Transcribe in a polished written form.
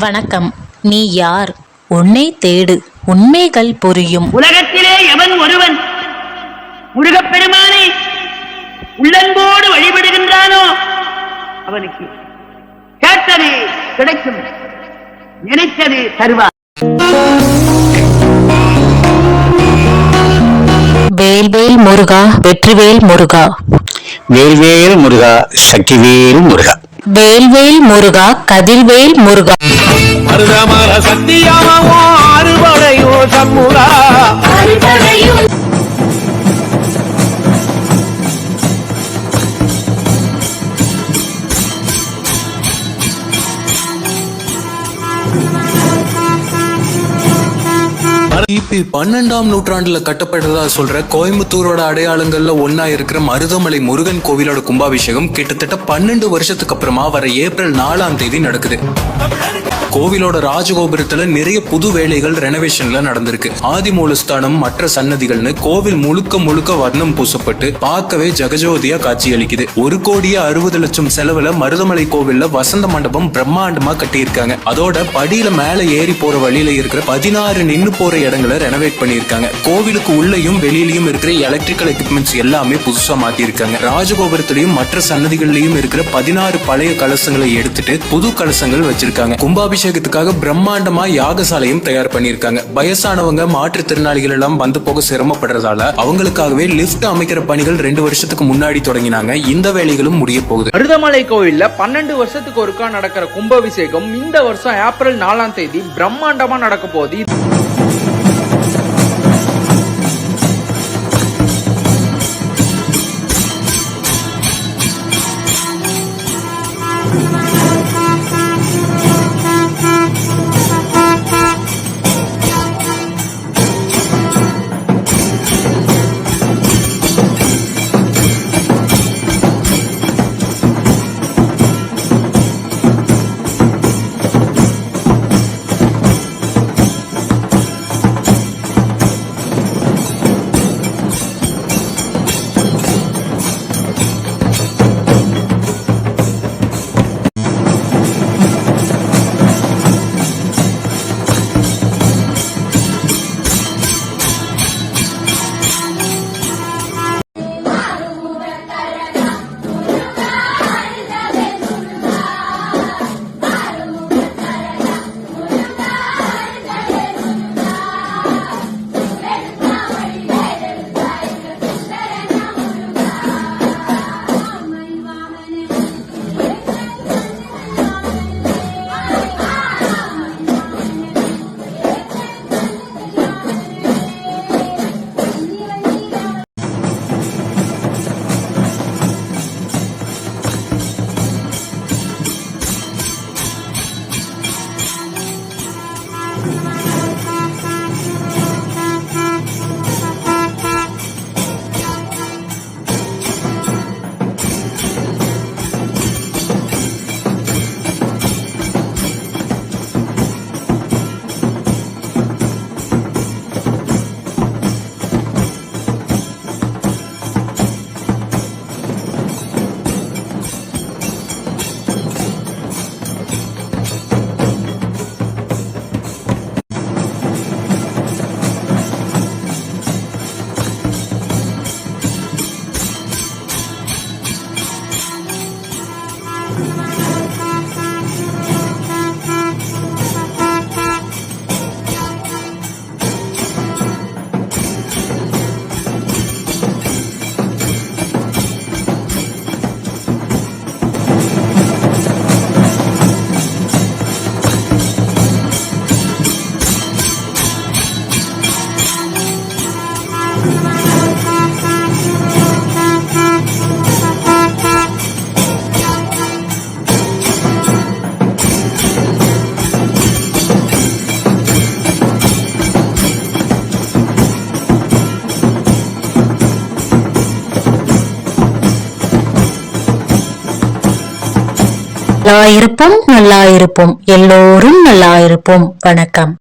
வணக்கம். நீ யார்? உன்னை தேடு, உண்மைகள் புரியும். உலகத்திலே எவன் ஒருவன் முருகப்பெருமானை உள்ளன்போடு வழிபடுகின்றானோ அவனுக்கு கேட்டது கிடைக்கும், நினைத்தது தருவார். வேல்வேல் முருகா, வெற்றிவேல் முருகா. வேல்வேல் முருகா, சக்திவேல் முருகா. வேல்வேல் முருகா, கதிர்வேல் முருகா. மருதமர சத்தியமோ அறுபடையோ சண்முகா. கிபி 12ஆம் நூற்றாண்டுல கட்டப்பட்டதா சொல்ற கோயம்புத்தூரோட அடையாளங்கள்ல ஒன்னா இருக்கிற மருதமலை முருகன் கோவிலோட கும்பாபிஷேகம் கிட்டத்தட்ட 12 வருஷத்துக்கு அப்புறமா வர ஏப்ரல் 4ஆம் தேதி நடக்குது. கோவிலோட ராஜகோபுரத்துல நிறைய புது வேலைகள் ரெனோவேஷன்ல நடந்திருக்கு. ஆதிமூலஸ்தானம், மற்ற சன்னதிகள்னு கோவில் முழுக்க முழுக்க வர்ணம் பூசப்பட்டு பார்க்கவே ஜெகஜோதியா காட்சியளிக்குது. 1,60,00,000 செலவுல மருதமலை கோவில்ல வசந்த மண்டபம் பிரம்மாண்டமா கட்டியிருக்காங்க. அதோட படியில மேல ஏறி போற வழியில இருக்கிற 16 நின்னு போற இடங்களை ரெனோவேட் பண்ணிருக்காங்க. கோவிலுக்கு உள்ளேயும் வெளியிலயும் இருக்கிற எலக்ட்ரிக்கல் எக்யூப்மெண்ட்ஸ் எல்லாமே புதுசா மாத்திருக்காங்க. ராஜகோபுரத்திலையும் மற்ற சன்னதிகள்லயும் இருக்கிற 16 பழைய கலசங்களை எடுத்துட்டு புது கலசங்கள் வச்சிருக்காங்க. கும்பாபிஷேகத்துக்காக பிரம்மாண்டமா யாகசாலையும் தயார் பண்ணிருக்காங்க. வயசானவங்க, மாற்றுத்திறனாளிகள் எல்லாம் வந்து போக சிரமப்படுறதால அவங்களுக்காகவே லிப்ட் அமைக்கிற பணிகள் 2 வருஷத்துக்கு முன்னாடி தொடங்கினாங்க. இந்த வேலைகளும் முடிய போகுது. மருதமலை கோவில்ல 12 வருஷத்துக்கு ஒருக்கா நடக்கிற கும்பாபிஷேகம் இந்த வருஷம் ஏப்ரல் 4ஆம் தேதி பிரம்மாண்டமா நடக்க போகுது. நல்லா இருப்போம், நல்லா இருப்போம், எல்லோரும் நல்லா இருப்போம். வணக்கம்.